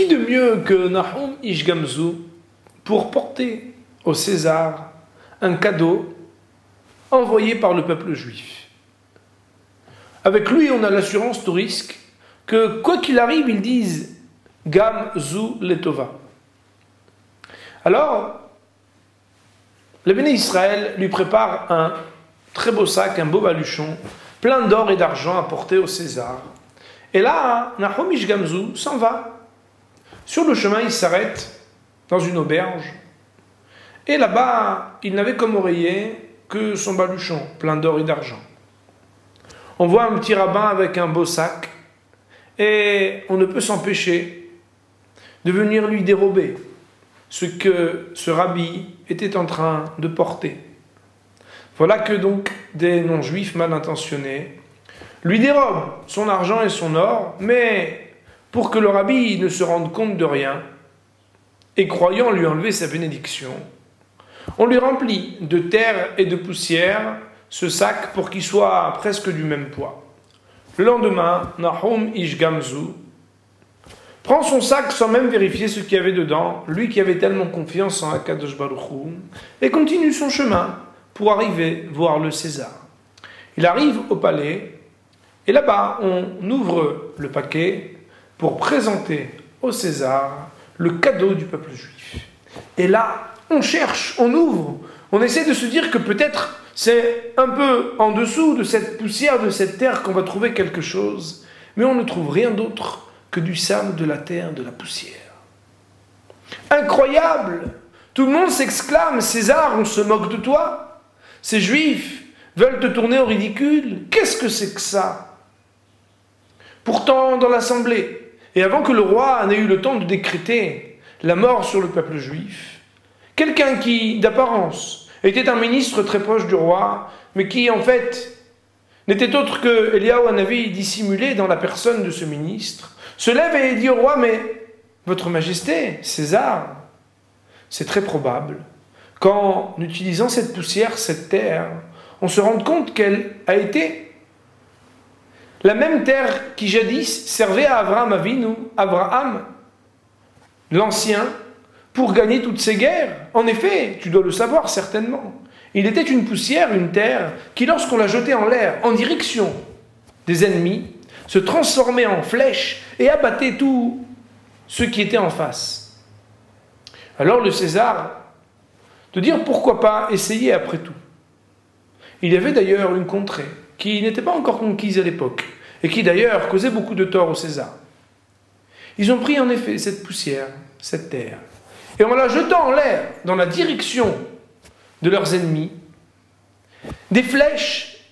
qui de mieux que Nahum Ish Gamzu pour porter au César un cadeau envoyé par le peuple juif? Avec lui, on a l'assurance tout risque que quoi qu'il arrive, ils disent Gam Zu Letova. Alors, le Béné Israël lui prépare un très beau sac, un beau baluchon, plein d'or et d'argent à porter au César. Et là, Nahum Ish Gamzu s'en va. Sur le chemin, il s'arrête dans une auberge. Et là-bas, il n'avait comme oreiller que son baluchon, plein d'or et d'argent. On voit un petit rabbin avec un beau sac, et on ne peut s'empêcher de venir lui dérober ce que ce rabbi était en train de porter. Voilà que donc des non-juifs mal intentionnés lui dérobent son argent et son or, mais pour que le rabbi ne se rende compte de rien, et croyant lui enlever sa bénédiction, on lui remplit de terre et de poussière ce sac pour qu'il soit presque du même poids. Le lendemain, Nahum Ish Gamzu prend son sac sans même vérifier ce qu'il y avait dedans, lui qui avait tellement confiance en Akadosh Baruch Hu, et continue son chemin pour arriver voir le César. Il arrive au palais, et là-bas, on ouvre le paquet pour présenter au César le cadeau du peuple juif. Et là, on cherche, on ouvre, on essaie de se dire que peut-être c'est un peu en dessous de cette poussière, de cette terre qu'on va trouver quelque chose, mais on ne trouve rien d'autre que du sable, de la terre, de la poussière. Incroyable! Tout le monde s'exclame, César, on se moque de toi. Ces juifs veulent te tourner au ridicule. Qu'est-ce que c'est que ça? Pourtant, dans l'assemblée, et avant que le roi n'ait eu le temps de décréter la mort sur le peuple juif, quelqu'un qui, d'apparence, était un ministre très proche du roi, mais qui, en fait, n'était autre que Eliyahu Hanavi dissimulé dans la personne de ce ministre, se lève et dit au roi, mais votre majesté, César, c'est très probable qu'en utilisant cette poussière, cette terre, on se rende compte qu'elle a été la même terre qui jadis servait à Abraham, l'ancien, pour gagner toutes ces guerres. En effet, tu dois le savoir certainement. Il était une poussière, une terre, qui lorsqu'on la jetait en l'air, en direction des ennemis, se transformait en flèche et abattait tout ce qui était en face. Alors le César, de dire pourquoi pas essayer après tout. Il y avait d'ailleurs une contrée qui n'était pas encore conquise à l'époque, et qui d'ailleurs causait beaucoup de tort au César. Ils ont pris en effet cette poussière, cette terre, et en la jetant en l'air dans la direction de leurs ennemis, des flèches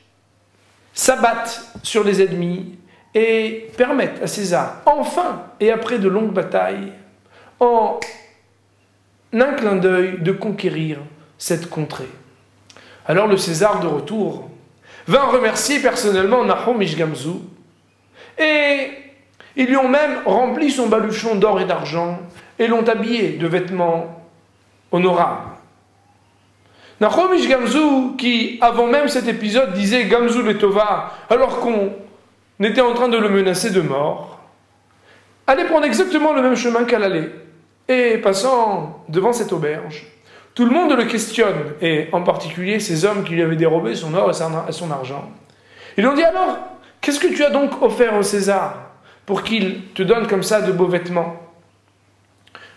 s'abattent sur les ennemis et permettent à César, enfin et après de longues batailles, en un clin d'œil, de conquérir cette contrée. Alors le César de retour vint remercier personnellement Nahum Ish Gamzu, et ils lui ont même rempli son baluchon d'or et d'argent et l'ont habillé de vêtements honorables. Nahum Ish Gamzu, qui avant même cet épisode disait Gamzu Letova, alors qu'on était en train de le menacer de mort, allait prendre exactement le même chemin qu'elle allait. Et passant devant cette auberge, tout le monde le questionne, et en particulier ces hommes qui lui avaient dérobé son or et son argent. Ils lui ont dit alors, qu'est-ce que tu as donc offert au César pour qu'il te donne comme ça de beaux vêtements?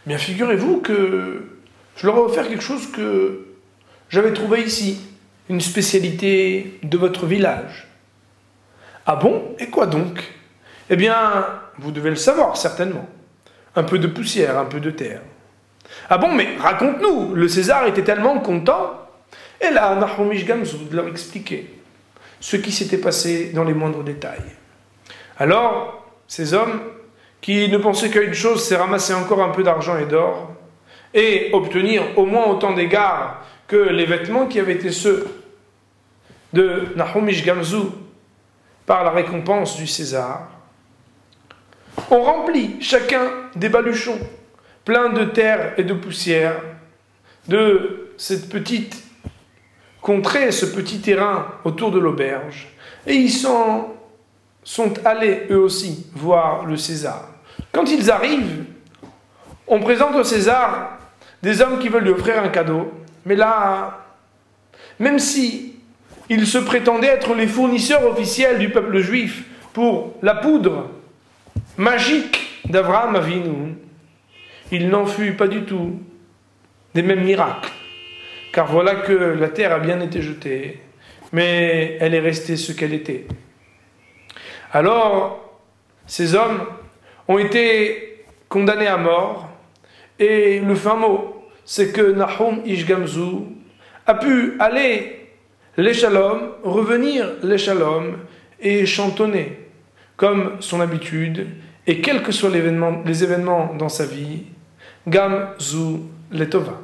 Bien, figurez-vous que je leur ai offert quelque chose que j'avais trouvé ici, une spécialité de votre village. Ah bon? Et quoi donc? Eh bien, vous devez le savoir certainement. Un peu de poussière, un peu de terre. Ah bon, mais raconte-nous, le César était tellement content. Et là, Nahum Ish Gamzu leur expliquer ce qui s'était passé dans les moindres détails. Alors, ces hommes, qui ne pensaient qu'à une chose, c'est ramasser encore un peu d'argent et d'or, et obtenir au moins autant d'égards que les vêtements qui avaient été ceux de Nahum Ish Gamzu par la récompense du César, on remplit chacun des baluchons pleins de terre et de poussière de cette petite contrée, ce petit terrain autour de l'auberge, et ils sont allés eux aussi voir le César. Quand ils arrivent, on présente au César des hommes qui veulent lui offrir un cadeau, mais là, même si ils se prétendaient être les fournisseurs officiels du peuple juif pour la poudre magique d'Avraham Avinu, il n'en fut pas du tout des mêmes miracles. Car voilà que la terre a bien été jetée, mais elle est restée ce qu'elle était. Alors, ces hommes ont été condamnés à mort, et le fin mot, c'est que Nahum Ish Gamzu a pu aller les shalom, revenir les shalom et chantonner comme son habitude, et quels que soient les événements dans sa vie, Gamzu Letova.